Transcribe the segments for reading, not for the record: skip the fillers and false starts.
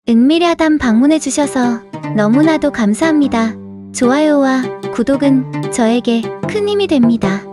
은밀야단 방문해주셔서 너무나도 감사합니다. 좋아요와 구독은 저에게 큰 힘이 됩니다.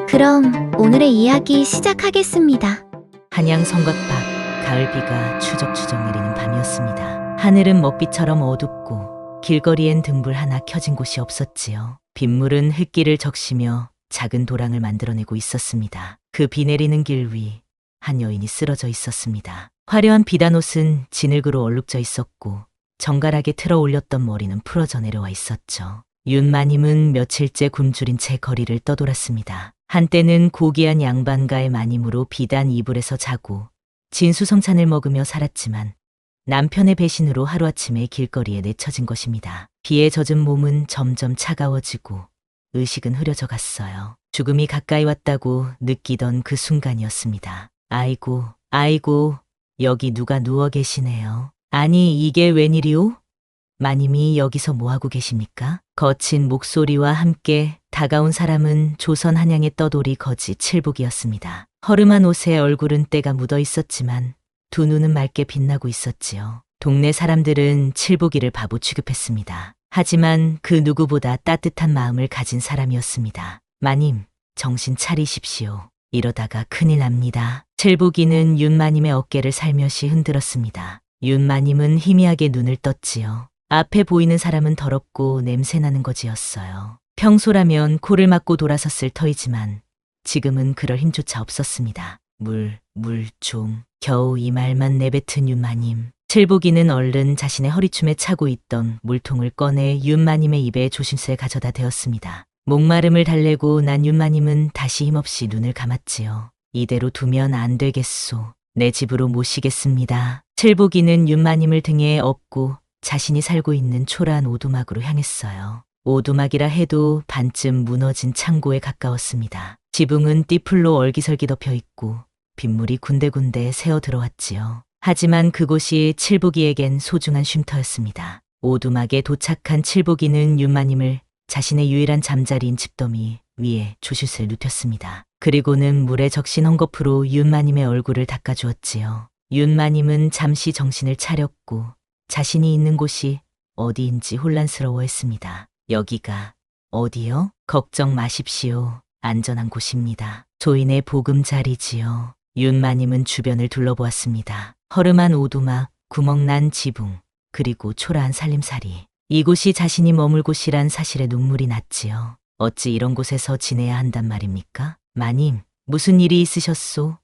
그럼 오늘의 이야기 시작하겠습니다. 한양 성곽 밖 가을비가 추적추적 내리는 밤이었습니다. 하늘은 먹비처럼 어둡고 길거리엔 등불 하나 켜진 곳이 없었지요. 빗물은 흙길을 적시며 작은 도랑을 만들어내고 있었습니다. 그 비 내리는 길 위 한 여인이 쓰러져 있었습니다. 화려한 비단옷은 진흙으로 얼룩져 있었고 정갈하게 틀어 올렸던 머리는 풀어져 내려와 있었죠. 윤마님은 며칠째 굶주린 채 거리를 떠돌았습니다. 한때는 고귀한 양반가의 마님으로 비단 이불에서 자고 진수성찬을 먹으며 살았지만 남편의 배신으로 하루아침에 길거리에 내쳐진 것입니다. 비에 젖은 몸은 점점 차가워지고 의식은 흐려져 갔어요. 죽음이 가까이 왔다고 느끼던 그 순간이었습니다. 아이고, 여기 누가 누워 계시네요. 아니, 이게 웬일이오? 마님이 여기서 뭐하고 계십니까? 거친 목소리와 함께 다가온 사람은 조선 한양의 떠돌이 거지 칠복이었습니다. 허름한 옷에 얼굴은 때가 묻어 있었지만 두 눈은 맑게 빛나고 있었지요. 동네 사람들은 칠복이를 바보 취급했습니다. 하지만 그 누구보다 따뜻한 마음을 가진 사람이었습니다. 마님, 정신 차리십시오. 이러다가 큰일 납니다. 칠복이는 윤마님의 어깨를 살며시 흔들었습니다. 윤마님은 희미하게 눈을 떴지요. 앞에 보이는 사람은 더럽고 냄새나는 거지였어요. 평소라면 코를 막고 돌아섰을 터이지만 지금은 그럴 힘조차 없었습니다. 물 좀. 겨우 이 말만 내뱉은 윤마님. 칠복이는 얼른 자신의 허리춤에 차고 있던 물통을 꺼내 윤마님의 입에 조심스레 가져다 대었습니다. 목마름을 달래고 난 윤마님은 다시 힘없이 눈을 감았지요. 이대로 두면 안 되겠소. 내 집으로 모시겠습니다. 칠복이는 윤마님을 등에 업고 자신이 살고 있는 초라한 오두막으로 향했어요. 오두막이라 해도 반쯤 무너진 창고에 가까웠습니다. 지붕은 띠풀로 얼기설기 덮여 있고 빗물이 군데군데 새어 들어왔지요. 하지만 그곳이 칠복이에겐 소중한 쉼터였습니다. 오두막에 도착한 칠복이는 윤마님을 자신의 유일한 잠자리인 집더미 위에 조실스레 눕혔습니다. 그리고는 물에 적신 헝겊으로 윤마님의 얼굴을 닦아주었지요. 윤마님은 잠시 정신을 차렸고 자신이 있는 곳이 어디인지 혼란스러워했습니다. 여기가 어디요? 걱정 마십시오. 안전한 곳입니다. 조인의 보금자리지요. 윤마님은 주변을 둘러보았습니다. 허름한 오두막, 구멍난 지붕, 그리고 초라한 살림살이. 이곳이 자신이 머물 곳이란 사실에 눈물이 났지요. 어찌 이런 곳에서 지내야 한단 말입니까? 마님, 무슨 일이 있으셨소?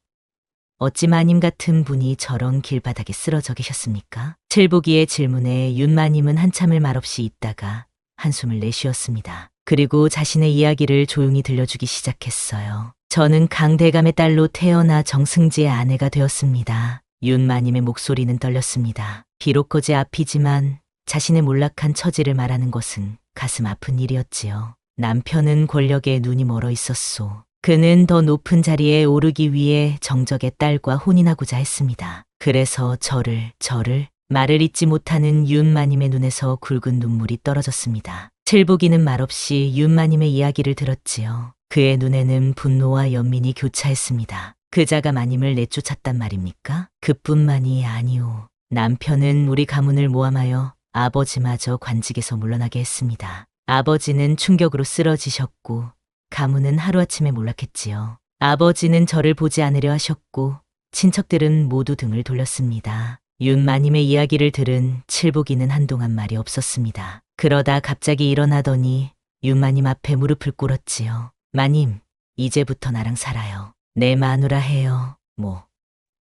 어찌 마님 같은 분이 저런 길바닥에 쓰러져 계셨습니까? 칠복이의 질문에 윤마님은 한참을 말없이 있다가 한숨을 내쉬었습니다. 그리고 자신의 이야기를 조용히 들려주기 시작했어요. 저는 강대감의 딸로 태어나 정승지의 아내가 되었습니다. 윤마님의 목소리는 떨렸습니다. 비록 거제 앞이지만 자신의 몰락한 처지를 말하는 것은 가슴 아픈 일이었지요. 남편은 권력에 눈이 멀어 있었소. 그는 더 높은 자리에 오르기 위해 정적의 딸과 혼인하고자 했습니다. 그래서 저를 말을 잇지 못하는 윤마님의 눈에서 굵은 눈물이 떨어졌습니다. 칠복이는 말없이 윤마님의 이야기를 들었지요. 그의 눈에는 분노와 연민이 교차했습니다. 그자가 마님을 내쫓았단 말입니까? 그뿐만이 아니오. 남편은 우리 가문을 모함하여 아버지마저 관직에서 물러나게 했습니다. 아버지는 충격으로 쓰러지셨고 가문은 하루아침에 몰락했지요. 아버지는 저를 보지 않으려 하셨고 친척들은 모두 등을 돌렸습니다. 윤마님의 이야기를 들은 칠복이는 한동안 말이 없었습니다. 그러다 갑자기 일어나더니 윤마님 앞에 무릎을 꿇었지요. 마님, 이제부터 나랑 살아요. 내 마누라 해요.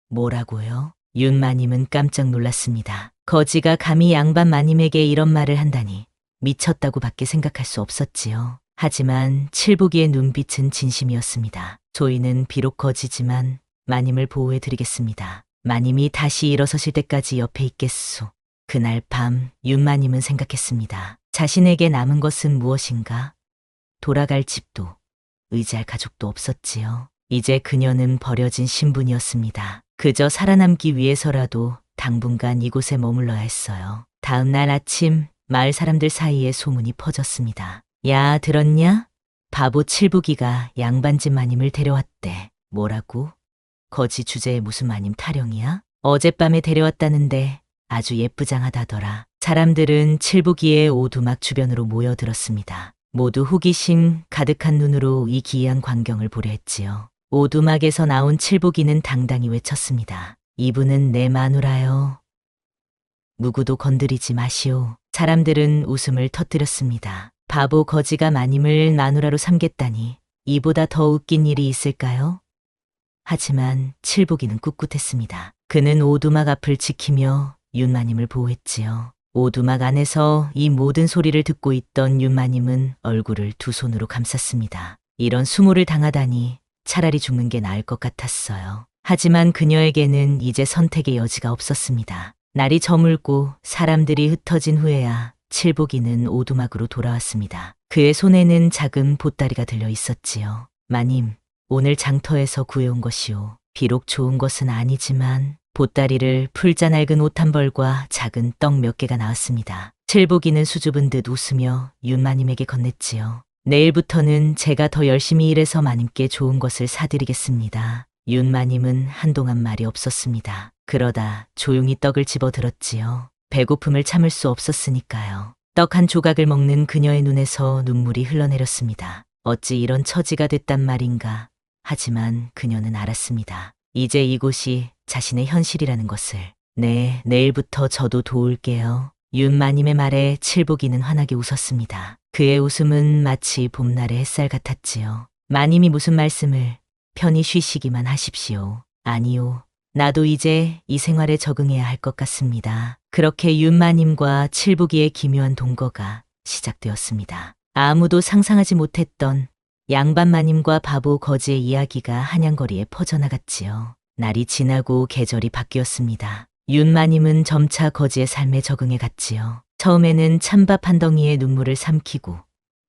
뭐라고요? 윤마님은 깜짝 놀랐습니다. 거지가 감히 양반 마님에게 이런 말을 한다니 미쳤다고 밖에 생각할 수 없었지요. 하지만 칠복이의 눈빛은 진심이었습니다. 저희는 비록 거지지만 마님을 보호해드리겠습니다. 마님이 다시 일어서실 때까지 옆에 있겠소. 그날 밤 윤마님은 생각했습니다. 자신에게 남은 것은 무엇인가? 돌아갈 집도 의지할 가족도 없었지요. 이제 그녀는 버려진 신분이었습니다. 그저 살아남기 위해서라도 당분간 이곳에 머물러야 했어요. 다음 날 아침 마을 사람들 사이에 소문이 퍼졌습니다. 야, 들었냐? 바보 칠복이가 양반집 마님을 데려왔대. 뭐라고? 거지 주제에 무슨 마님 타령이야? 어젯밤에 데려왔다는데 아주 예쁘장하다더라. 사람들은 칠복이의 오두막 주변으로 모여들었습니다. 모두 호기심 가득한 눈으로 이 기이한 광경을 보려 했지요. 오두막에서 나온 칠복이는 당당히 외쳤습니다. 이분은 내 마누라요. 누구도 건드리지 마시오. 사람들은 웃음을 터뜨렸습니다. 바보 거지가 마님을 마누라로 삼겠다니 이보다 더 웃긴 일이 있을까요? 하지만 칠복이는 꿋꿋했습니다. 그는 오두막 앞을 지키며 윤마님을 보호했지요. 오두막 안에서 이 모든 소리를 듣고 있던 윤마님은 얼굴을 두 손으로 감쌌습니다. 이런 수모를 당하다니 차라리 죽는 게 나을 것 같았어요. 하지만 그녀에게는 이제 선택의 여지가 없었습니다. 날이 저물고 사람들이 흩어진 후에야 칠복이는 오두막으로 돌아왔습니다. 그의 손에는 작은 보따리가 들려 있었지요. 마님, 오늘 장터에서 구해온 것이오. 비록 좋은 것은 아니지만 보따리를 풀자 낡은 옷 한 벌과 작은 떡 몇 개가 나왔습니다. 칠복이는 수줍은 듯 웃으며 윤마님에게 건넸지요. 내일부터는 제가 더 열심히 일해서 마님께 좋은 것을 사드리겠습니다. 윤마님은 한동안 말이 없었습니다. 그러다 조용히 떡을 집어들었지요. 배고픔을 참을 수 없었으니까요. 떡 한 조각을 먹는 그녀의 눈에서 눈물이 흘러내렸습니다. 어찌 이런 처지가 됐단 말인가. 하지만 그녀는 알았습니다. 이제 이곳이 자신의 현실이라는 것을. 네, 내일부터 저도 도울게요. 윤마님의 말에 칠복이는 환하게 웃었습니다. 그의 웃음은 마치 봄날의 햇살 같았지요. 마님이 무슨 말씀을. 편히 쉬시기만 하십시오. 아니요. 나도 이제 이 생활에 적응해야 할 것 같습니다. 그렇게 윤마님과 칠복이의 기묘한 동거가 시작되었습니다. 아무도 상상하지 못했던 양반마님과 바보 거지의 이야기가 한양거리에 퍼져나갔지요. 날이 지나고 계절이 바뀌었습니다. 윤마님은 점차 거지의 삶에 적응해 갔지요. 처음에는 찬밥 한 덩이에 눈물을 삼키고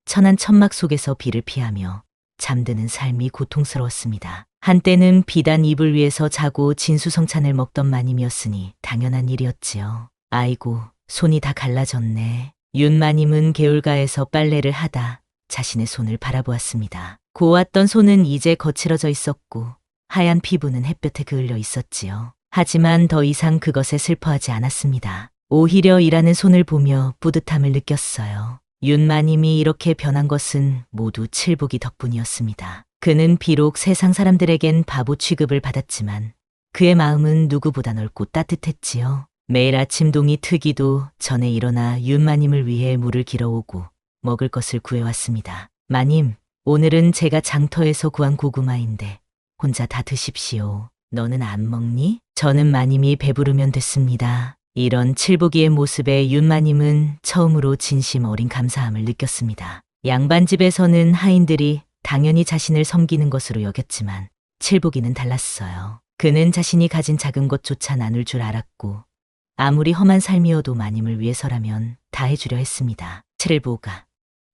천한 천막 속에서 비를 피하며 잠드는 삶이 고통스러웠습니다. 한때는 비단 이불 위에서 자고 진수성찬을 먹던 마님이었으니 당연한 일이었지요. 아이고, 손이 다 갈라졌네. 윤마님은 개울가에서 빨래를 하다 자신의 손을 바라보았습니다. 고왔던 손은 이제 거칠어져 있었고 하얀 피부는 햇볕에 그을려 있었지요. 하지만 더 이상 그것에 슬퍼하지 않았습니다. 오히려 일하는 손을 보며 뿌듯함을 느꼈어요. 윤마님이 이렇게 변한 것은 모두 칠복이 덕분이었습니다. 그는 비록 세상 사람들에겐 바보 취급을 받았지만 그의 마음은 누구보다 넓고 따뜻했지요. 매일 아침 동이 트기도 전에 일어나 윤마님을 위해 물을 길어오고 먹을 것을 구해왔습니다. 마님, 오늘은 제가 장터에서 구한 고구마인데 혼자 다 드십시오. 너는 안 먹니? 저는 마님이 배부르면 됐습니다. 이런 칠복이의 모습에 윤마님은 처음으로 진심 어린 감사함을 느꼈습니다. 양반집에서는 하인들이 당연히 자신을 섬기는 것으로 여겼지만 칠복이는 달랐어요. 그는 자신이 가진 작은 것조차 나눌 줄 알았고 아무리 험한 삶이어도 마님을 위해서라면 다 해주려 했습니다. 칠복아,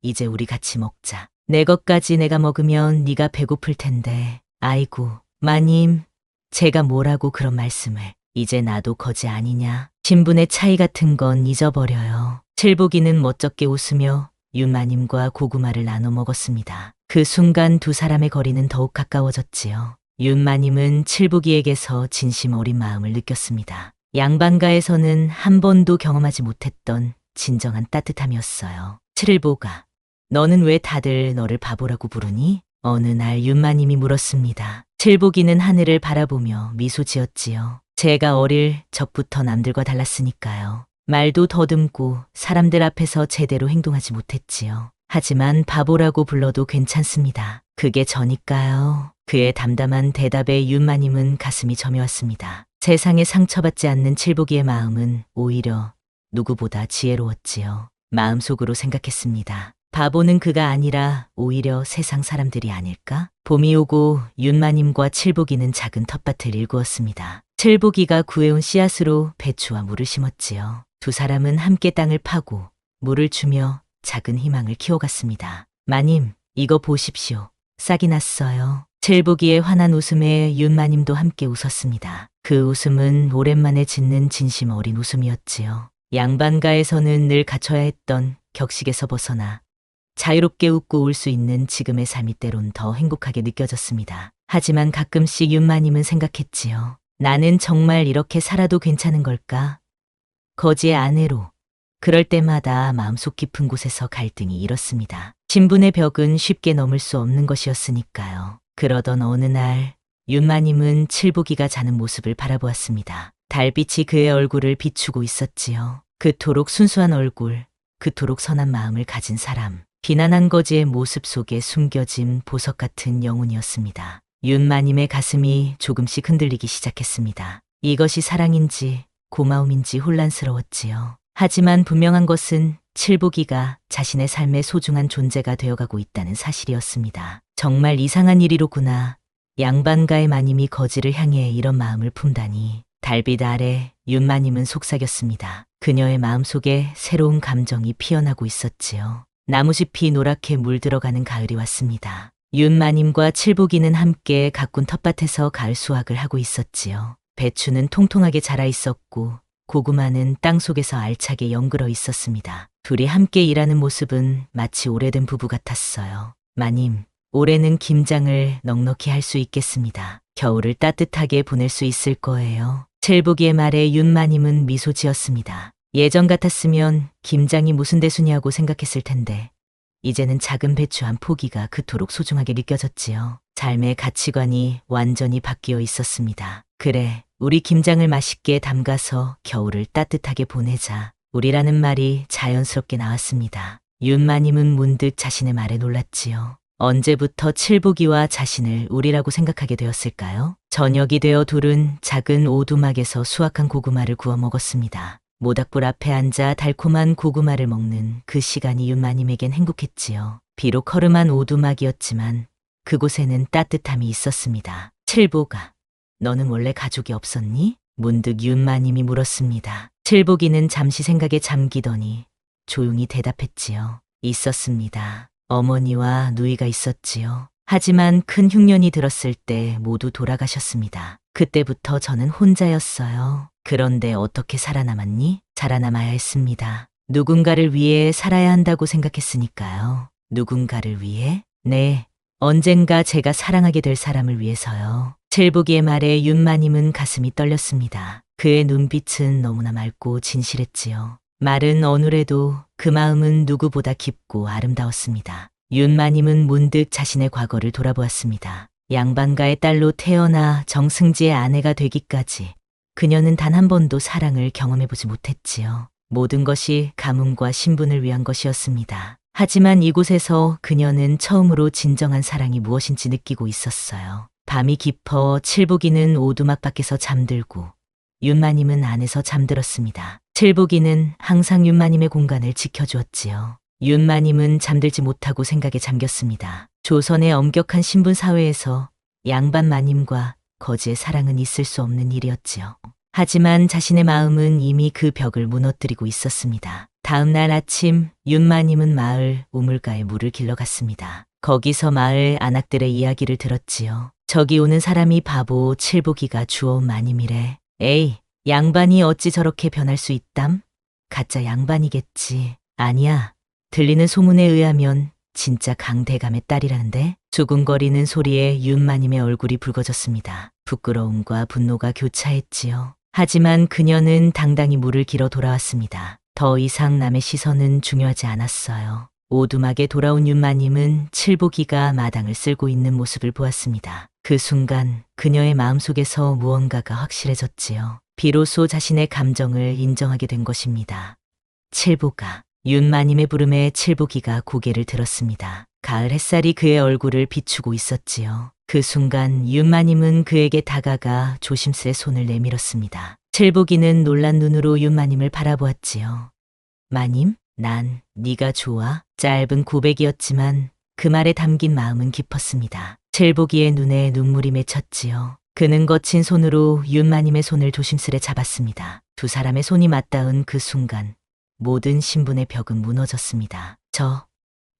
이제 우리 같이 먹자. 내 것까지 내가 먹으면 네가 배고플 텐데. 아이고, 마님, 제가 뭐라고 그런 말씀을. 이제 나도 거지 아니냐. 신분의 차이 같은 건 잊어버려요. 칠복이는 멋쩍게 웃으며 윤마님과 고구마를 나눠 먹었습니다. 그 순간 두 사람의 거리는 더욱 가까워졌지요. 윤마님은 칠복이에게서 진심 어린 마음을 느꼈습니다. 양반가에서는 한 번도 경험하지 못했던 진정한 따뜻함이었어요. 칠복아, 너는 왜 다들 너를 바보라고 부르니? 어느 날 윤마님이 물었습니다. 칠복이는 하늘을 바라보며 미소 지었지요. 제가 어릴 적부터 남들과 달랐으니까요. 말도 더듬고 사람들 앞에서 제대로 행동하지 못했지요. 하지만 바보라고 불러도 괜찮습니다. 그게 저니까요. 그의 담담한 대답에 윤마님은 가슴이 저며왔습니다. 세상에 상처받지 않는 칠복이의 마음은 오히려 누구보다 지혜로웠지요. 마음속으로 생각했습니다. 바보는 그가 아니라 오히려 세상 사람들이 아닐까? 봄이 오고 윤마님과 칠복이는 작은 텃밭을 일구었습니다. 칠복이가 구해온 씨앗으로 배추와 물을 심었지요. 두 사람은 함께 땅을 파고 물을 주며 작은 희망을 키워갔습니다. 마님, 이거 보십시오. 싹이 났어요. 칠복이의 환한 웃음에 윤마님도 함께 웃었습니다. 그 웃음은 오랜만에 짓는 진심 어린 웃음이었지요. 양반가에서는 늘 갖춰야 했던 격식에서 벗어나 자유롭게 웃고 울 수 있는 지금의 삶이 때론 더 행복하게 느껴졌습니다. 하지만 가끔씩 윤마님은 생각했지요. 나는 정말 이렇게 살아도 괜찮은 걸까? 거지의 아내로 그럴 때마다 마음속 깊은 곳에서 갈등이 일었습니다. 신분의 벽은 쉽게 넘을 수 없는 것이었으니까요. 그러던 어느 날 윤마님은 칠복이가 자는 모습을 바라보았습니다. 달빛이 그의 얼굴을 비추고 있었지요. 그토록 순수한 얼굴, 그토록 선한 마음을 가진 사람, 비난한 거지의 모습 속에 숨겨진 보석 같은 영혼이었습니다. 윤마님의 가슴이 조금씩 흔들리기 시작했습니다. 이것이 사랑인지 고마움인지 혼란스러웠지요. 하지만 분명한 것은 칠복이가 자신의 삶의 소중한 존재가 되어가고 있다는 사실이었습니다. 정말 이상한 일이로구나. 양반가의 마님이 거지를 향해 이런 마음을 품다니. 달빛 아래 윤마님은 속삭였습니다. 그녀의 마음속에 새로운 감정이 피어나고 있었지요. 나무숲이 노랗게 물들어가는 가을이 왔습니다. 윤마님과 칠복이는 함께 가꾼 텃밭에서 가을 수확을 하고 있었지요. 배추는 통통하게 자라 있었고 고구마는 땅속에서 알차게 연그러 있었습니다. 둘이 함께 일하는 모습은 마치 오래된 부부 같았어요. 마님, 올해는 김장을 넉넉히 할 수 있겠습니다. 겨울을 따뜻하게 보낼 수 있을 거예요. 칠복이의 말에 윤마님은 미소 지었습니다. 예전 같았으면 김장이 무슨 대수냐고 생각했을 텐데 이제는 작은 배추 한 포기가 그토록 소중하게 느껴졌지요. 삶의 가치관이 완전히 바뀌어 있었습니다. 그래, 우리 김장을 맛있게 담가서 겨울을 따뜻하게 보내자. 우리라는 말이 자연스럽게 나왔습니다. 윤마님은 문득 자신의 말에 놀랐지요. 언제부터 칠복이와 자신을 우리라고 생각하게 되었을까요? 저녁이 되어 둘은 작은 오두막에서 수확한 고구마를 구워 먹었습니다. 모닥불 앞에 앉아 달콤한 고구마를 먹는 그 시간이 윤마님에겐 행복했지요. 비록 허름한 오두막이었지만 그곳에는 따뜻함이 있었습니다. 칠복아, 너는 원래 가족이 없었니? 문득 윤마님이 물었습니다. 칠복이는 잠시 생각에 잠기더니 조용히 대답했지요. 있었습니다. 어머니와 누이가 있었지요. 하지만 큰 흉년이 들었을 때 모두 돌아가셨습니다. 그때부터 저는 혼자였어요. 그런데 어떻게 살아남았니? 살아남아야 했습니다. 누군가를 위해 살아야 한다고 생각했으니까요. 누군가를 위해? 네, 언젠가 제가 사랑하게 될 사람을 위해서요. 칠복이의 말에 윤마님은 가슴이 떨렸습니다. 그의 눈빛은 너무나 맑고 진실했지요. 말은 어눌해도 그 마음은 누구보다 깊고 아름다웠습니다. 윤마님은 문득 자신의 과거를 돌아보았습니다. 양반가의 딸로 태어나 정승지의 아내가 되기까지 그녀는 단 한 번도 사랑을 경험해보지 못했지요. 모든 것이 가문과 신분을 위한 것이었습니다. 하지만 이곳에서 그녀는 처음으로 진정한 사랑이 무엇인지 느끼고 있었어요. 밤이 깊어 칠복이는 오두막 밖에서 잠들고 윤마님은 안에서 잠들었습니다. 칠복이는 항상 윤마님의 공간을 지켜주었지요. 윤마님은 잠들지 못하고 생각에 잠겼습니다. 조선의 엄격한 신분 사회에서 양반 마님과 거지의 사랑은 있을 수 없는 일이었지요. 하지만 자신의 마음은 이미 그 벽을 무너뜨리고 있었습니다. 다음 날 아침 윤마님은 마을 우물가에 물을 길러 갔습니다. 거기서 마을 안악들의 이야기를 들었지요. 저기 오는 사람이 바보 칠복이가 주워온 마님이래. 에이, 양반이 어찌 저렇게 변할 수 있담? 가짜 양반이겠지. 아니야. 들리는 소문에 의하면 진짜 강대감의 딸이라는데? 두근거리는 소리에 윤마님의 얼굴이 붉어졌습니다. 부끄러움과 분노가 교차했지요. 하지만 그녀는 당당히 물을 길어 돌아왔습니다. 더 이상 남의 시선은 중요하지 않았어요. 오두막에 돌아온 윤마님은 칠복이가 마당을 쓸고 있는 모습을 보았습니다. 그 순간 그녀의 마음속에서 무언가가 확실해졌지요. 비로소 자신의 감정을 인정하게 된 것입니다. 칠복아. 윤마님의 부름에 칠복이가 고개를 들었습니다. 가을 햇살이 그의 얼굴을 비추고 있었지요. 그 순간 윤마님은 그에게 다가가 조심스레 손을 내밀었습니다. 칠복이는 놀란 눈으로 윤마님을 바라보았지요. 마님, 난 네가 좋아. 짧은 고백이었지만 그 말에 담긴 마음은 깊었습니다. 칠복이의 눈에 눈물이 맺혔지요. 그는 거친 손으로 윤마님의 손을 조심스레 잡았습니다. 두 사람의 손이 맞닿은 그 순간 모든 신분의 벽은 무너졌습니다.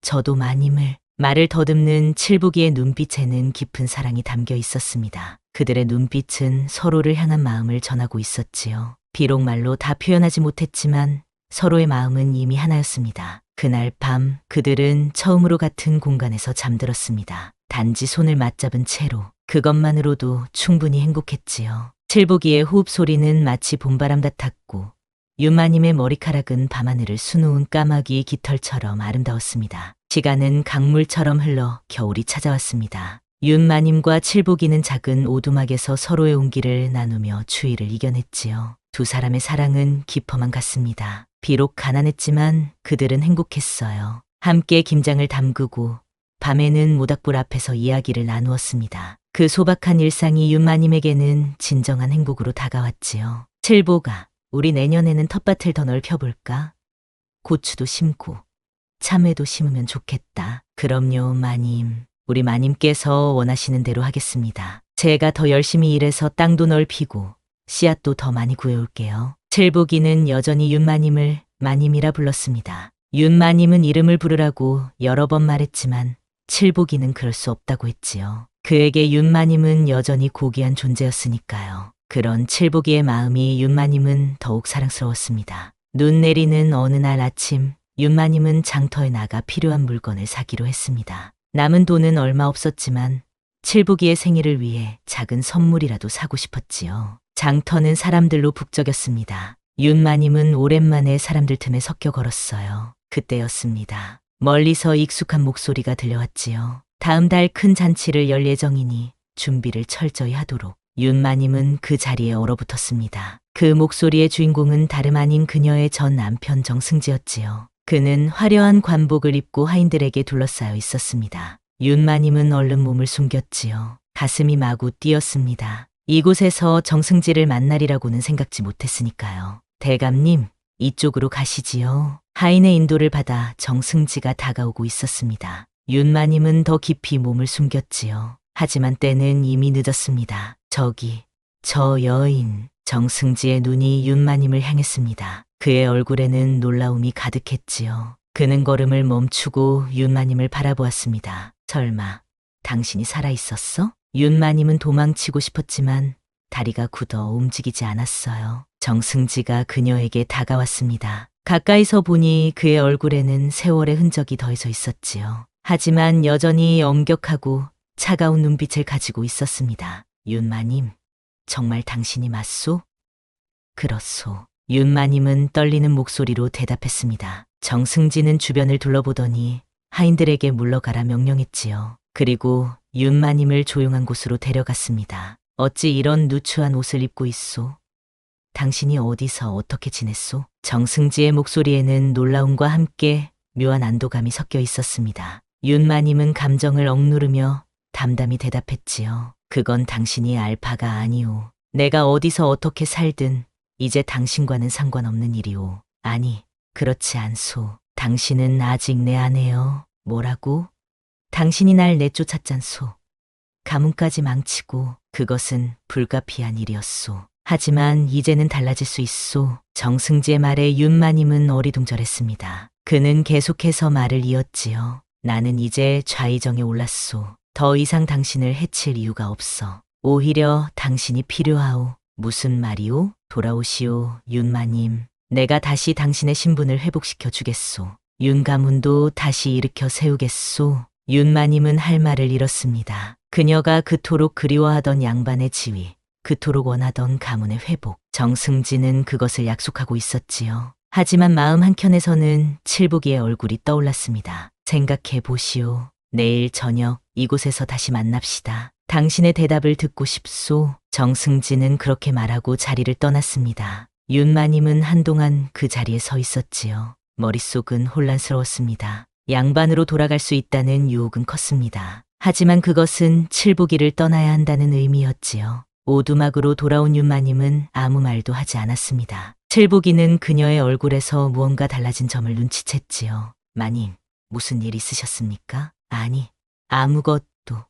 저도 마님을. 말을 더듬는 칠복이의 눈빛에는 깊은 사랑이 담겨 있었습니다. 그들의 눈빛은 서로를 향한 마음을 전하고 있었지요. 비록 말로 다 표현하지 못했지만 서로의 마음은 이미 하나였습니다. 그날 밤 그들은 처음으로 같은 공간에서 잠들었습니다. 단지 손을 맞잡은 채로 그것만으로도 충분히 행복했지요. 칠복이의 호흡 소리는 마치 봄바람 같았고 윤마님의 머리카락은 밤하늘을 수놓은 까마귀 깃털처럼 아름다웠습니다. 시간은 강물처럼 흘러 겨울이 찾아왔습니다. 윤마님과 칠복이는 작은 오두막에서 서로의 온기를 나누며 추위를 이겨냈지요. 두 사람의 사랑은 깊어만 갔습니다. 비록 가난했지만 그들은 행복했어요. 함께 김장을 담그고 밤에는 모닥불 앞에서 이야기를 나누었습니다. 그 소박한 일상이 윤마님에게는 진정한 행복으로 다가왔지요. 칠복아, 우리 내년에는 텃밭을 더 넓혀볼까? 고추도 심고 참외도 심으면 좋겠다. 그럼요, 마님. 우리 마님께서 원하시는 대로 하겠습니다. 제가 더 열심히 일해서 땅도 넓히고 씨앗도 더 많이 구해올게요. 칠복이는 여전히 윤마님을 마님이라 불렀습니다. 윤마님은 이름을 부르라고 여러 번 말했지만 칠복이는 그럴 수 없다고 했지요. 그에게 윤마님은 여전히 고귀한 존재였으니까요. 그런 칠복이의 마음이 윤마님은 더욱 사랑스러웠습니다. 눈 내리는 어느 날 아침, 윤마님은 장터에 나가 필요한 물건을 사기로 했습니다. 남은 돈은 얼마 없었지만 칠복이의 생일을 위해 작은 선물이라도 사고 싶었지요. 장터는 사람들로 북적였습니다. 윤마님은 오랜만에 사람들 틈에 섞여 걸었어요. 그때였습니다. 멀리서 익숙한 목소리가 들려왔지요. 다음 달 큰 잔치를 열 예정이니 준비를 철저히 하도록. 윤마님은 그 자리에 얼어붙었습니다. 그 목소리의 주인공은 다름 아닌 그녀의 전 남편 정승지였지요. 그는 화려한 관복을 입고 하인들에게 둘러싸여 있었습니다. 윤마님은 얼른 몸을 숨겼지요. 가슴이 마구 뛰었습니다. 이곳에서 정승지를 만나리라고는 생각지 못했으니까요. 대감님, 이쪽으로 가시지요. 하인의 인도를 받아 정승지가 다가오고 있었습니다. 윤마님은 더 깊이 몸을 숨겼지요. 하지만 때는 이미 늦었습니다. 저기, 저 여인. 정승지의 눈이 윤마님을 향했습니다. 그의 얼굴에는 놀라움이 가득했지요. 그는 걸음을 멈추고 윤마님을 바라보았습니다. 설마, 당신이 살아있었어? 윤마님은 도망치고 싶었지만 다리가 굳어 움직이지 않았어요. 정승지가 그녀에게 다가왔습니다. 가까이서 보니 그의 얼굴에는 세월의 흔적이 더해져 있었지요. 하지만 여전히 엄격하고 차가운 눈빛을 가지고 있었습니다. 윤마님, 정말 당신이 맞소? 그렇소. 윤마님은 떨리는 목소리로 대답했습니다. 정승지는 주변을 둘러보더니 하인들에게 물러가라 명령했지요. 그리고 윤마님을 조용한 곳으로 데려갔습니다. 어찌 이런 누추한 옷을 입고 있소? 당신이 어디서 어떻게 지냈소? 정승지의 목소리에는 놀라움과 함께 묘한 안도감이 섞여 있었습니다. 윤마님은 감정을 억누르며 담담히 대답했지요. 그건 당신이 알 바가 아니오. 내가 어디서 어떻게 살든 이제 당신과는 상관없는 일이오. 아니, 그렇지 않소. 당신은 아직 내 아내여. 뭐라고? 당신이 날 내쫓았잖소. 가문까지 망치고 그것은 불가피한 일이었소. 하지만 이제는 달라질 수 있소. 정승지의 말에 윤마님은 어리둥절했습니다. 그는 계속해서 말을 이었지요. 나는 이제 좌의정에 올랐소. 더 이상 당신을 해칠 이유가 없어. 오히려 당신이 필요하오. 무슨 말이오? 돌아오시오, 윤마님. 내가 다시 당신의 신분을 회복시켜 주겠소. 윤 가문도 다시 일으켜 세우겠소. 윤마님은 할 말을 잃었습니다. 그녀가 그토록 그리워하던 양반의 지위, 그토록 원하던 가문의 회복. 정승지는 그것을 약속하고 있었지요. 하지만 마음 한켠에서는 칠복이의 얼굴이 떠올랐습니다. 생각해 보시오. 내일 저녁 이곳에서 다시 만납시다. 당신의 대답을 듣고 싶소. 정승지는 그렇게 말하고 자리를 떠났습니다. 윤마님은 한동안 그 자리에 서 있었지요. 머릿속은 혼란스러웠습니다. 양반으로 돌아갈 수 있다는 유혹은 컸습니다. 하지만 그것은 칠복이를 떠나야 한다는 의미였지요. 오두막으로 돌아온 윤마님은 아무 말도 하지 않았습니다. 칠복이는 그녀의 얼굴에서 무언가 달라진 점을 눈치챘지요. 마님, 무슨 일 있으셨습니까? 아니, 아무것도.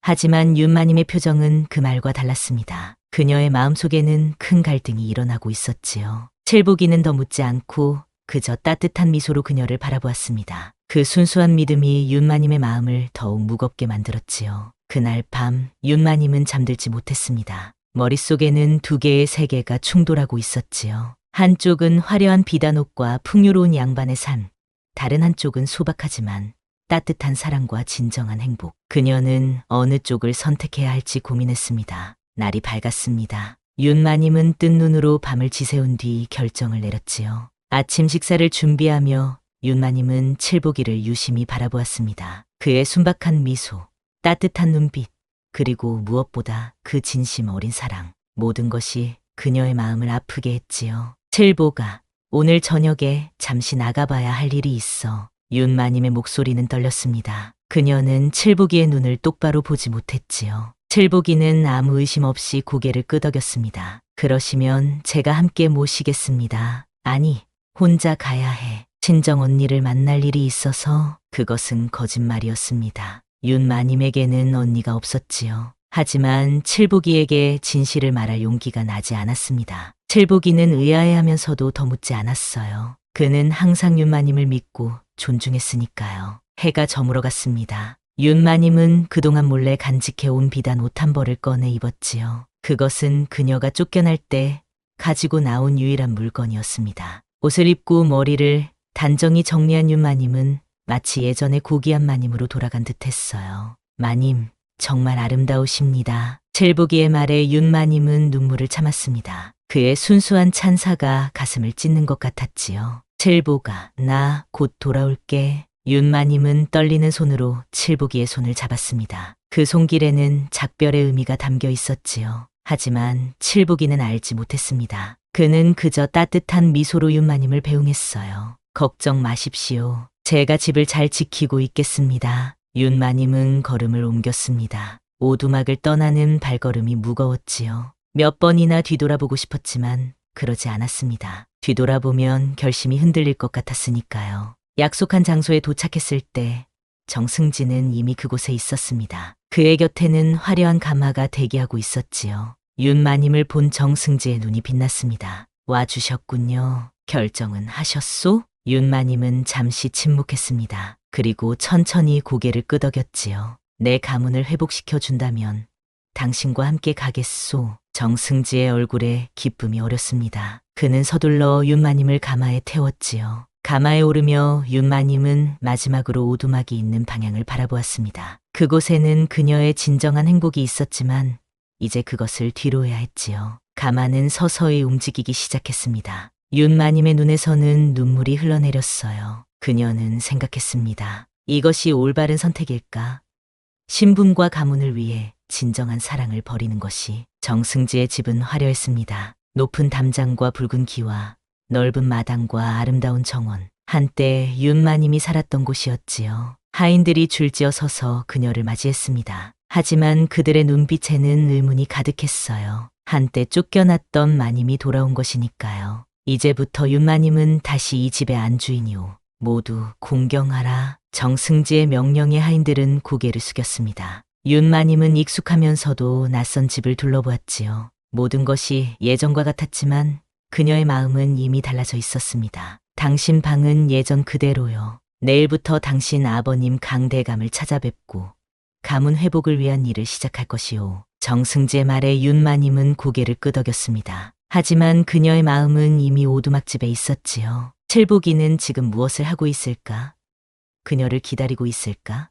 하지만 윤마님의 표정은 그 말과 달랐습니다. 그녀의 마음속에는 큰 갈등이 일어나고 있었지요. 칠복이는 더 묻지 않고 그저 따뜻한 미소로 그녀를 바라보았습니다. 그 순수한 믿음이 윤마님의 마음을 더욱 무겁게 만들었지요. 그날 밤 윤마님은 잠들지 못했습니다. 머릿속에는 두 개의 세계가 충돌하고 있었지요. 한쪽은 화려한 비단옷과 풍요로운 양반의 삶, 다른 한쪽은 소박하지만 따뜻한 사랑과 진정한 행복. 그녀는 어느 쪽을 선택해야 할지 고민했습니다. 날이 밝았습니다. 윤마님은 뜬 눈으로 밤을 지새운 뒤 결정을 내렸지요. 아침 식사를 준비하며 윤마님은 칠복이를 유심히 바라보았습니다. 그의 순박한 미소, 따뜻한 눈빛, 그리고 무엇보다 그 진심 어린 사랑, 모든 것이 그녀의 마음을 아프게 했지요. 칠복아, 오늘 저녁에 잠시 나가봐야 할 일이 있어. 윤마님의 목소리는 떨렸습니다. 그녀는 칠복이의 눈을 똑바로 보지 못했지요. 칠복이는 아무 의심 없이 고개를 끄덕였습니다. 그러시면 제가 함께 모시겠습니다. 아니, 혼자 가야 해. 친정 언니를 만날 일이 있어서. 그것은 거짓말이었습니다. 윤마님에게는 언니가 없었지요. 하지만 칠복이에게 진실을 말할 용기가 나지 않았습니다. 칠복이는 의아해하면서도 더 묻지 않았어요. 그는 항상 윤마님을 믿고 존중했으니까요. 해가 저물어갔습니다. 윤마님은 그동안 몰래 간직해온 비단 옷 한 벌을 꺼내 입었지요. 그것은 그녀가 쫓겨날 때 가지고 나온 유일한 물건이었습니다. 옷을 입고 머리를 단정히 정리한 윤마님은 마치 예전의 고귀한 마님으로 돌아간 듯했어요. 마님, 정말 아름다우십니다. 칠복이의 말에 윤마님은 눈물을 참았습니다. 그의 순수한 찬사가 가슴을 찢는 것 같았지요. 칠복아, 나 곧 돌아올게. 윤마님은 떨리는 손으로 칠복이의 손을 잡았습니다. 그 손길에는 작별의 의미가 담겨 있었지요. 하지만 칠복이는 알지 못했습니다. 그는 그저 따뜻한 미소로 윤마님을 배웅했어요. 걱정 마십시오. 제가 집을 잘 지키고 있겠습니다. 윤마님은 걸음을 옮겼습니다. 오두막을 떠나는 발걸음이 무거웠지요. 몇 번이나 뒤돌아보고 싶었지만 그러지 않았습니다. 뒤돌아보면 결심이 흔들릴 것 같았으니까요. 약속한 장소에 도착했을 때 정승지는 이미 그곳에 있었습니다. 그의 곁에는 화려한 가마가 대기하고 있었지요. 윤마님을 본 정승지의 눈이 빛났습니다. 와주셨군요. 결정은 하셨소? 윤마님은 잠시 침묵했습니다. 그리고 천천히 고개를 끄덕였지요. 내 가문을 회복시켜 준다면 당신과 함께 가겠소. 정승지의 얼굴에 기쁨이 어렸습니다. 그는 서둘러 윤마님을 가마에 태웠지요. 가마에 오르며 윤마님은 마지막으로 오두막이 있는 방향을 바라보았습니다. 그곳에는 그녀의 진정한 행복이 있었지만 이제 그것을 뒤로해야 했지요. 가마는 서서히 움직이기 시작했습니다. 윤마님의 눈에서는 눈물이 흘러내렸어요. 그녀는 생각했습니다. 이것이 올바른 선택일까? 신분과 가문을 위해 진정한 사랑을 버리는 것이. 정승지의 집은 화려했습니다. 높은 담장과 붉은 기와 넓은 마당과 아름다운 정원. 한때 윤마님이 살았던 곳이었지요. 하인들이 줄지어 서서 그녀를 맞이했습니다. 하지만 그들의 눈빛에는 의문이 가득했어요. 한때 쫓겨났던 마님이 돌아온 것이니까요. 이제부터 윤마님은 다시 이 집의 안주인이오. 모두 공경하라. 정승지의 명령에 하인들은 고개를 숙였습니다. 윤마님은 익숙하면서도 낯선 집을 둘러보았지요. 모든 것이 예전과 같았지만 그녀의 마음은 이미 달라져 있었습니다. 당신 방은 예전 그대로요. 내일부터 당신 아버님 강대감을 찾아뵙고 가문 회복을 위한 일을 시작할 것이오. 정승지의 말에 윤마님은 고개를 끄덕였습니다. 하지만 그녀의 마음은 이미 오두막집에 있었지요. 칠복이는 지금 무엇을 하고 있을까? 그녀를 기다리고 있을까?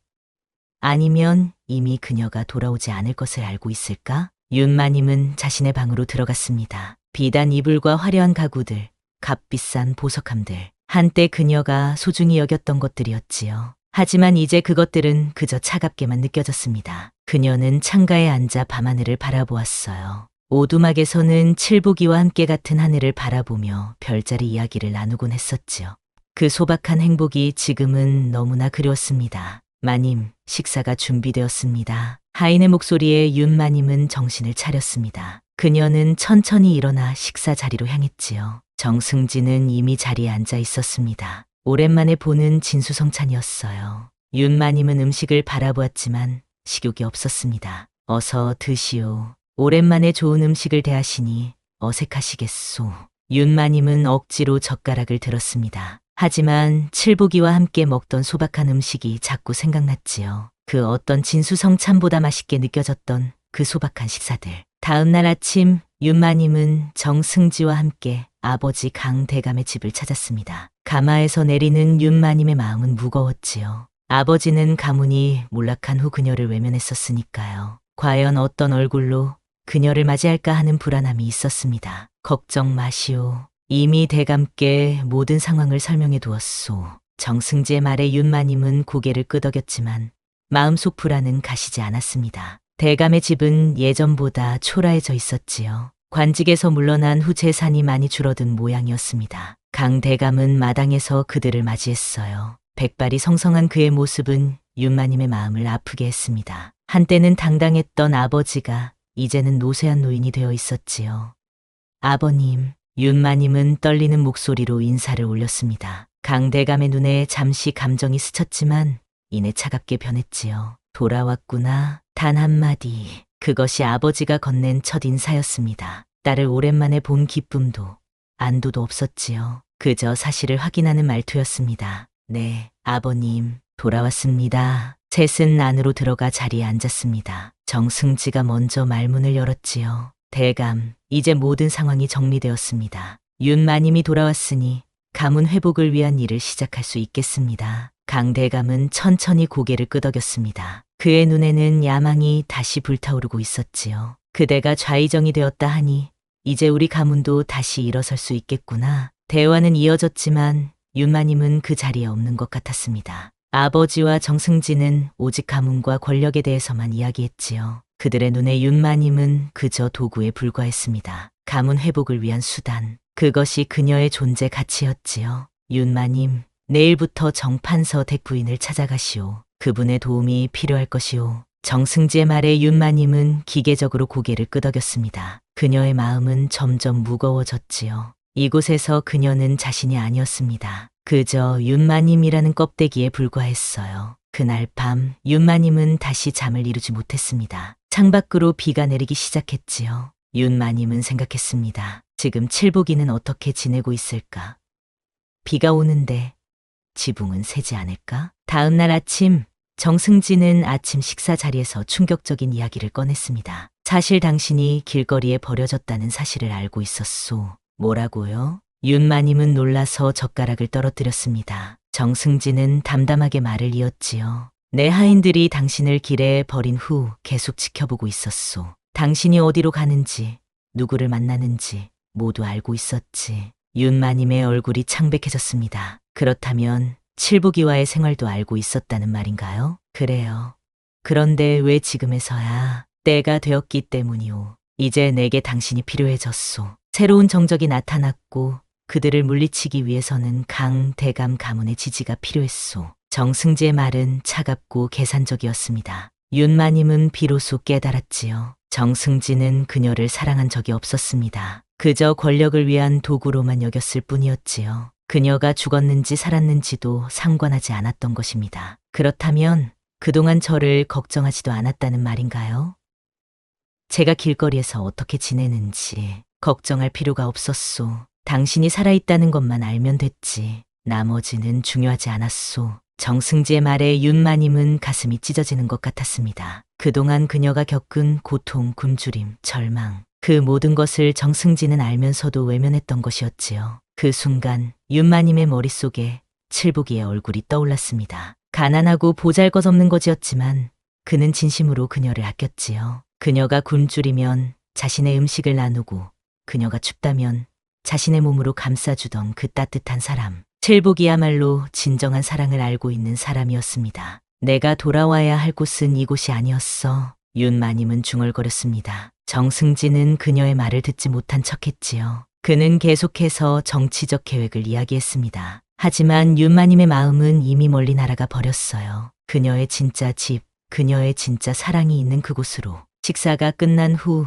아니면 이미 그녀가 돌아오지 않을 것을 알고 있을까? 윤마님은 자신의 방으로 들어갔습니다. 비단 이불과 화려한 가구들, 값비싼 보석함들, 한때 그녀가 소중히 여겼던 것들이었지요. 하지만 이제 그것들은 그저 차갑게만 느껴졌습니다. 그녀는 창가에 앉아 밤하늘을 바라보았어요. 오두막에서는 칠복이와 함께 같은 하늘을 바라보며 별자리 이야기를 나누곤 했었지요. 그 소박한 행복이 지금은 너무나 그리웠습니다. 마님, 식사가 준비되었습니다. 하인의 목소리에 윤마님은 정신을 차렸습니다. 그녀는 천천히 일어나 식사 자리로 향했지요. 정승지는 이미 자리에 앉아 있었습니다. 오랜만에 보는 진수성찬이었어요. 윤마님은 음식을 바라보았지만 식욕이 없었습니다. 어서 드시오. 오랜만에 좋은 음식을 대하시니 어색하시겠소. 윤마님은 억지로 젓가락을 들었습니다. 하지만 칠복이와 함께 먹던 소박한 음식이 자꾸 생각났지요. 그 어떤 진수성찬보다 맛있게 느껴졌던 그 소박한 식사들. 다음 날 아침 윤마님은 정승지와 함께 아버지 강대감의 집을 찾았습니다. 가마에서 내리는 윤마님의 마음은 무거웠지요. 아버지는 가문이 몰락한 후 그녀를 외면했었으니까요. 과연 어떤 얼굴로 그녀를 맞이할까 하는 불안함이 있었습니다. 걱정 마시오. 이미 대감께 모든 상황을 설명해 두었소. 정승지의 말에 윤마님은 고개를 끄덕였지만 마음속 불안은 가시지 않았습니다. 대감의 집은 예전보다 초라해져 있었지요. 관직에서 물러난 후 재산이 많이 줄어든 모양이었습니다. 강 대감은 마당에서 그들을 맞이했어요. 백발이 성성한 그의 모습은 윤마님의 마음을 아프게 했습니다. 한때는 당당했던 아버지가 이제는 노쇠한 노인이 되어 있었지요. 아버님, 윤마님은 떨리는 목소리로 인사를 올렸습니다. 강 대감의 눈에 잠시 감정이 스쳤지만 이내 차갑게 변했지요. 돌아왔구나. 단 한마디. 그것이 아버지가 건넨 첫 인사였습니다. 딸을 오랜만에 본 기쁨도 안도도 없었지요. 그저 사실을 확인하는 말투였습니다. 네, 아버님, 돌아왔습니다. 셋은 안으로 들어가 자리에 앉았습니다. 정승지가 먼저 말문을 열었지요. 대감, 이제 모든 상황이 정리되었습니다. 윤마님이 돌아왔으니 가문 회복을 위한 일을 시작할 수 있겠습니다. 강 대감은 천천히 고개를 끄덕였습니다. 그의 눈에는 야망이 다시 불타오르고 있었지요. 그대가 좌의정이 되었다 하니 이제 우리 가문도 다시 일어설 수 있겠구나. 대화는 이어졌지만 윤마님은 그 자리에 없는 것 같았습니다. 아버지와 정승지는 오직 가문과 권력에 대해서만 이야기했지요. 그들의 눈에 윤마님은 그저 도구에 불과했습니다. 가문 회복을 위한 수단, 그것이 그녀의 존재 가치였지요. 윤마님, 내일부터 정판서 댁부인을 찾아가시오. 그분의 도움이 필요할 것이오. 정승지의 말에 윤마님은 기계적으로 고개를 끄덕였습니다. 그녀의 마음은 점점 무거워졌지요. 이곳에서 그녀는 자신이 아니었습니다. 그저 윤마님이라는 껍데기에 불과했어요. 그날 밤 윤마님은 다시 잠을 이루지 못했습니다. 창밖으로 비가 내리기 시작했지요. 윤마님은 생각했습니다. 지금 칠복이는 어떻게 지내고 있을까? 비가 오는데 지붕은 새지 않을까? 다음 날 아침 정승지는 아침 식사 자리에서 충격적인 이야기를 꺼냈습니다. 사실 당신이 길거리에 버려졌다는 사실을 알고 있었소. 뭐라고요? 윤마님은 놀라서 젓가락을 떨어뜨렸습니다. 정승지는 담담하게 말을 이었지요. 내 하인들이 당신을 길에 버린 후 계속 지켜보고 있었소. 당신이 어디로 가는지, 누구를 만나는지 모두 알고 있었지. 윤마님의 얼굴이 창백해졌습니다. 그렇다면 칠복이와의 생활도 알고 있었다는 말인가요? 그래요. 그런데 왜 지금에서야? 때가 되었기 때문이오. 이제 내게 당신이 필요해졌소. 새로운 정적이 나타났고 그들을 물리치기 위해서는 강 대감 가문의 지지가 필요했소. 정승지의 말은 차갑고 계산적이었습니다. 윤마님은 비로소 깨달았지요. 정승지는 그녀를 사랑한 적이 없었습니다. 그저 권력을 위한 도구로만 여겼을 뿐이었지요. 그녀가 죽었는지 살았는지도 상관하지 않았던 것입니다. 그렇다면 그동안 저를 걱정하지도 않았다는 말인가요? 제가 길거리에서 어떻게 지내는지 걱정할 필요가 없었소. 당신이 살아있다는 것만 알면 됐지. 나머지는 중요하지 않았소. 정승지의 말에 윤마님은 가슴이 찢어지는 것 같았습니다. 그동안 그녀가 겪은 고통, 굶주림, 절망, 그 모든 것을 정승지는 알면서도 외면했던 것이었지요. 그 순간 윤마님의 머릿속에 칠복이의 얼굴이 떠올랐습니다. 가난하고 보잘것없는 것이었지만 그는 진심으로 그녀를 아꼈지요. 그녀가 굶주리면 자신의 음식을 나누고 그녀가 춥다면 자신의 몸으로 감싸주던 그 따뜻한 사람. 칠복이야말로 진정한 사랑을 알고 있는 사람이었습니다. 내가 돌아와야 할 곳은 이곳이 아니었어. 윤마님은 중얼거렸습니다. 정승지는 그녀의 말을 듣지 못한 척했지요. 그는 계속해서 정치적 계획을 이야기했습니다. 하지만 윤마님의 마음은 이미 멀리 날아가 버렸어요. 그녀의 진짜 집, 그녀의 진짜 사랑이 있는 그곳으로. 식사가 끝난 후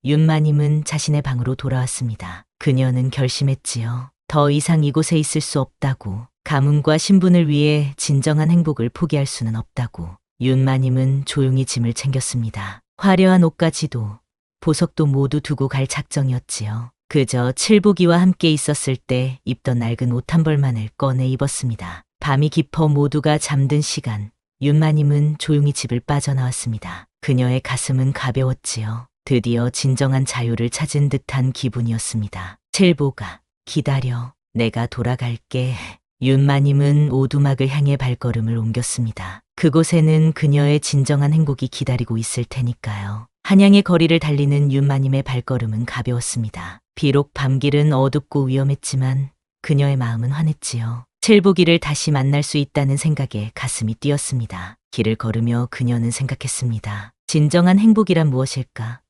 윤마님은 자신의 방으로 돌아왔습니다. 그녀는 결심했지요. 더 이상 이곳에 있을 수 없다고. 가문과 신분을 위해 진정한 행복을 포기할 수는 없다고. 윤마님은 조용히 짐을 챙겼습니다. 화려한 옷까지도 보석도 모두 두고 갈 작정이었지요. 그저 칠복이와 함께 있었을 때 입던 낡은 옷 한 벌만을 꺼내 입었습니다. 밤이 깊어 모두가 잠든 시간, 윤마님은 조용히 집을 빠져나왔습니다. 그녀의 가슴은 가벼웠지요. 드디어 진정한 자유를 찾은 듯한 기분이었습니다. 칠복아, 기다려. 내가 돌아갈게. 윤마님은 오두막을 향해 발걸음을 옮겼습니다. 그곳에는 그녀의 진정한 행복이 기다리고 있을 테니까요. 한양의 거리를 달리는 윤마님의 발걸음은 가벼웠습니다. 비록 밤길은 어둡고 위험했지만 그녀의 마음은 환했지요. 칠복이를 다시 만날 수 있다는 생각에 가슴이 뛰었습니다. 길을 걸으며 그녀는 생각했습니다. 진정한 행복이란 무엇일까?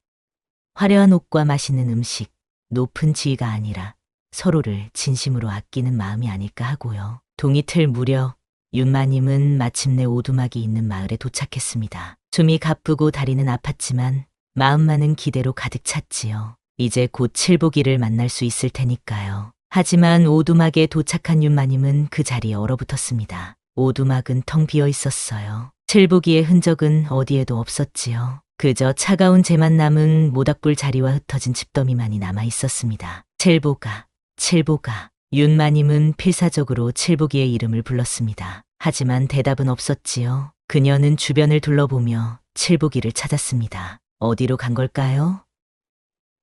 화려한 옷과 맛있는 음식, 높은 지위가 아니라 서로를 진심으로 아끼는 마음이 아닐까 하고요. 동이틀 무렵 윤마님은 마침내 오두막이 있는 마을에 도착했습니다. 숨이 가쁘고 다리는 아팠지만 마음만은 기대로 가득 찼지요. 이제 곧 칠복이를 만날 수 있을 테니까요. 하지만 오두막에 도착한 윤마님은 그 자리에 얼어붙었습니다. 오두막은 텅 비어 있었어요. 칠복이의 흔적은 어디에도 없었지요. 그저 차가운 재만 남은 모닥불 자리와 흩어진 집더미만이 남아 있었습니다. 칠복아. 윤마님은 필사적으로 칠복이의 이름을 불렀습니다. 하지만 대답은 없었지요. 그녀는 주변을 둘러보며 칠복이를 찾았습니다. 어디로 간 걸까요?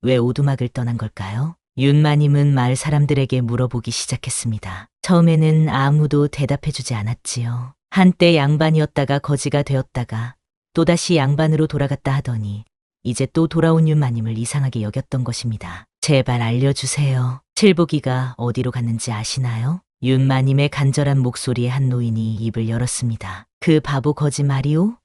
왜 오두막을 떠난 걸까요? 윤마님은 마을 사람들에게 물어보기 시작했습니다. 처음에는 아무도 대답해주지 않았지요. 한때 양반이었다가 거지가 되었다가 또다시 양반으로 돌아갔다 하더니 이제 또 돌아온 윤마님을 이상하게 여겼던 것입니다. 제발 알려주세요. 칠복이가 어디로 갔는지 아시나요? 윤마님의 간절한 목소리에 한 노인이 입을 열었습니다. 그 바보 거지 말이오?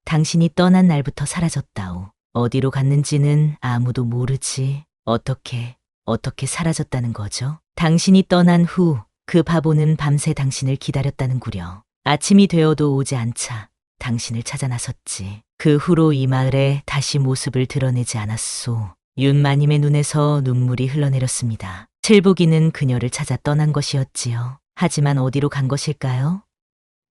당신이 떠난 날부터 사라졌다오. 어디로 갔는지는 아무도 모르지. 어떻게 사라졌다는 거죠? 당신이 떠난 후 그 바보는 밤새 당신을 기다렸다는구려. 아침이 되어도 오지 않자 당신을 찾아 나섰지. 그 후로 이 마을에 다시 모습을 드러내지 않았소. 윤마님의 눈에서 눈물이 흘러내렸습니다. 칠복이는 그녀를 찾아 떠난 것이었지요. 하지만 어디로 간 것일까요?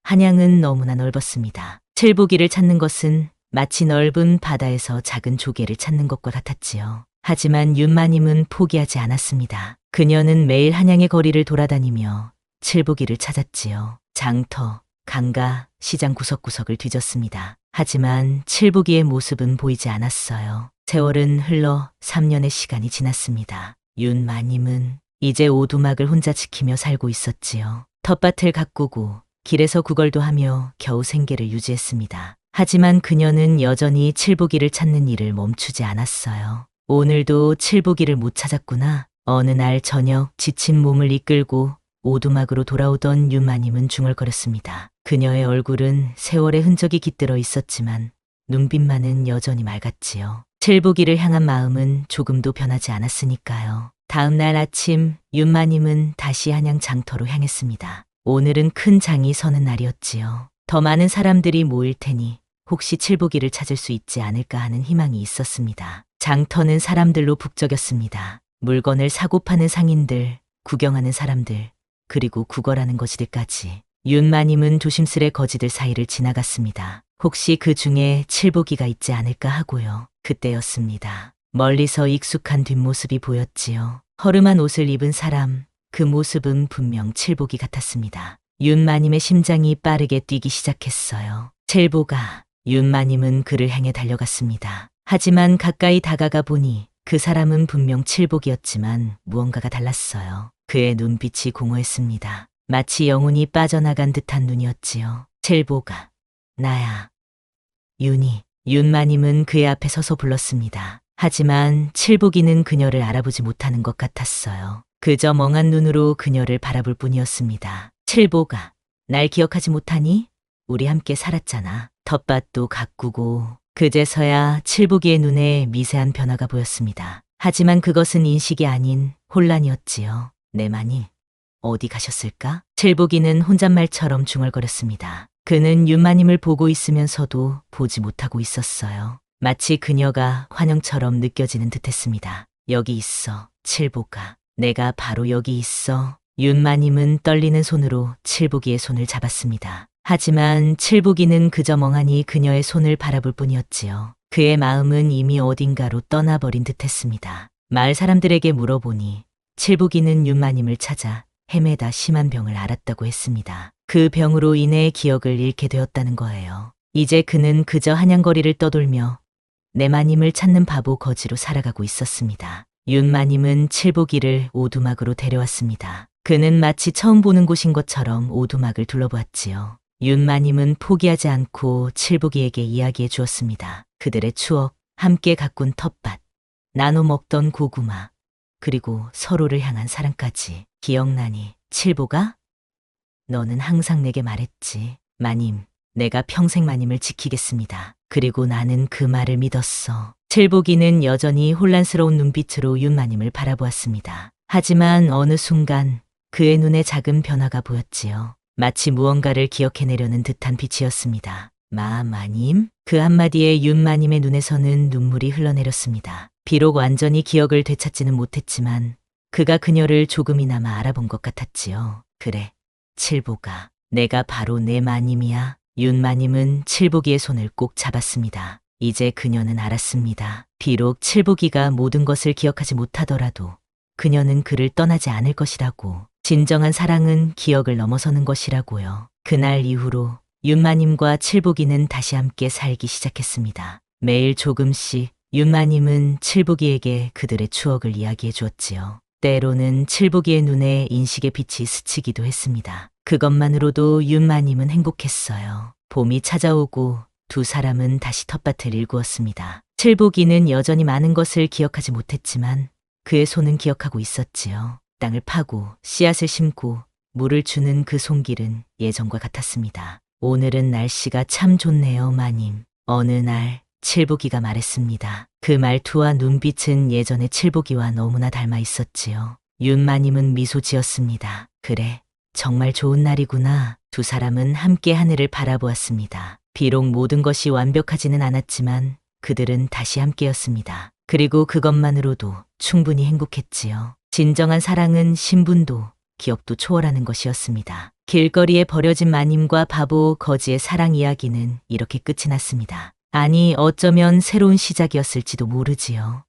한양은 너무나 넓었습니다. 칠복이를 찾는 것은 마치 넓은 바다에서 작은 조개를 찾는 것과 같았지요. 하지만 윤마님은 포기하지 않았습니다. 그녀는 매일 한양의 거리를 돌아다니며 칠복이를 찾았지요. 장터, 강가, 시장 구석구석을 뒤졌습니다. 하지만 칠복이의 모습은 보이지 않았어요. 세월은 흘러 3년의 시간이 지났습니다. 윤마님은 이제 오두막을 혼자 지키며 살고 있었지요. 텃밭을 가꾸고 길에서 구걸도 하며 겨우 생계를 유지했습니다. 하지만 그녀는 여전히 칠복이를 찾는 일을 멈추지 않았어요. 오늘도 칠복이를 못 찾았구나. 어느 날 저녁 지친 몸을 이끌고 오두막으로 돌아오던 윤마님은 중얼거렸습니다. 그녀의 얼굴은 세월의 흔적이 깃들어 있었지만 눈빛만은 여전히 맑았지요. 칠복이를 향한 마음은 조금도 변하지 않았으니까요. 다음 날 아침 윤마님은 다시 한양 장터로 향했습니다. 오늘은 큰 장이 서는 날이었지요. 더 많은 사람들이 모일 테니 혹시 칠복이를 찾을 수 있지 않을까 하는 희망이 있었습니다. 장터는 사람들로 북적였습니다. 물건을 사고 파는 상인들, 구경하는 사람들, 그리고 구걸하는 거지들까지. 윤마님은 조심스레 거지들 사이를 지나갔습니다. 혹시 그 중에 칠복이가 있지 않을까 하고요. 그때였습니다. 멀리서 익숙한 뒷모습이 보였지요. 허름한 옷을 입은 사람, 그 모습은 분명 칠복이 같았습니다. 윤마님의 심장이 빠르게 뛰기 시작했어요. 칠복아. 윤마님은 그를 향해 달려갔습니다. 하지만 가까이 다가가 보니 그 사람은 분명 칠복이었지만 무언가가 달랐어요. 그의 눈빛이 공허했습니다. 마치 영혼이 빠져나간 듯한 눈이었지요. 칠복아, 나야. 윤마님은 그의 앞에 서서 불렀습니다. 하지만 칠복이는 그녀를 알아보지 못하는 것 같았어요. 그저 멍한 눈으로 그녀를 바라볼 뿐이었습니다. 칠복아, 날 기억하지 못하니? 우리 함께 살았잖아. 텃밭도 가꾸고. 그제서야 칠복이의 눈에 미세한 변화가 보였습니다. 하지만 그것은 인식이 아닌 혼란이었지요. 내만이 어디 가셨을까? 칠복이는 혼잣말처럼 중얼거렸습니다. 그는 윤마님을 보고 있으면서도 보지 못하고 있었어요. 마치 그녀가 환영처럼 느껴지는 듯했습니다. 여기 있어, 칠복아. 내가 바로 여기 있어. 윤마님은 떨리는 손으로 칠복이의 손을 잡았습니다. 하지만 칠복이는 그저 멍하니 그녀의 손을 바라볼 뿐이었지요. 그의 마음은 이미 어딘가로 떠나버린 듯했습니다. 마을 사람들에게 물어보니 칠복이는 윤마님을 찾아 헤매다 심한 병을 앓았다고 했습니다. 그 병으로 인해 기억을 잃게 되었다는 거예요. 이제 그는 그저 한양거리를 떠돌며 내마님을 찾는 바보 거지로 살아가고 있었습니다. 윤마님은 칠복이를 오두막으로 데려왔습니다. 그는 마치 처음 보는 곳인 것처럼 오두막을 둘러보았지요. 윤마님은 포기하지 않고 칠복이에게 이야기해 주었습니다. 그들의 추억, 함께 가꾼 텃밭, 나눠 먹던 고구마, 그리고 서로를 향한 사랑까지 기억나니, 칠보가? 너는 항상 내게 말했지. 마님, 내가 평생 마님을 지키겠습니다. 그리고 나는 그 말을 믿었어. 칠보기는 여전히 혼란스러운 눈빛으로 윤마님을 바라보았습니다. 하지만 어느 순간 그의 눈에 작은 변화가 보였지요. 마치 무언가를 기억해내려는 듯한 빛이었습니다. 마님? 그 한마디에 윤마님의 눈에서는 눈물이 흘러내렸습니다. 비록 완전히 기억을 되찾지는 못했지만 그가 그녀를 조금이나마 알아본 것 같았지요. 그래, 칠보가. 내가 바로 내 마님이야. 윤마님은 칠보기의 손을 꼭 잡았습니다. 이제 그녀는 알았습니다. 비록 칠보기가 모든 것을 기억하지 못하더라도 그녀는 그를 떠나지 않을 것이라고. 진정한 사랑은 기억을 넘어서는 것이라고요. 그날 이후로 윤마님과 칠보기는 다시 함께 살기 시작했습니다. 매일 조금씩 윤마님은 칠보기에게 그들의 추억을 이야기해 주었지요. 때로는 칠보기의 눈에 인식의 빛이 스치기도 했습니다. 그것만으로도 윤마님은 행복했어요. 봄이 찾아오고 두 사람은 다시 텃밭을 일구었습니다. 칠보기는 여전히 많은 것을 기억하지 못했지만 그의 손은 기억하고 있었지요. 땅을 파고 씨앗을 심고 물을 주는 그 손길은 예전과 같았습니다. 오늘은 날씨가 참 좋네요, 마님. 어느 날 칠보기가 말했습니다. 그 말투와 눈빛은 예전의 칠보기와 너무나 닮아 있었지요. 윤마님은 미소 지었습니다. 그래, 정말 좋은 날이구나. 두 사람은 함께 하늘을 바라보았습니다. 비록 모든 것이 완벽하지는 않았지만 그들은 다시 함께였습니다. 그리고 그것만으로도 충분히 행복했지요. 진정한 사랑은 신분도 기억도 초월하는 것이었습니다. 길거리에 버려진 마님과 바보 거지의 사랑 이야기는 이렇게 끝이 났습니다. 아니, 어쩌면 새로운 시작이었을지도 모르지요.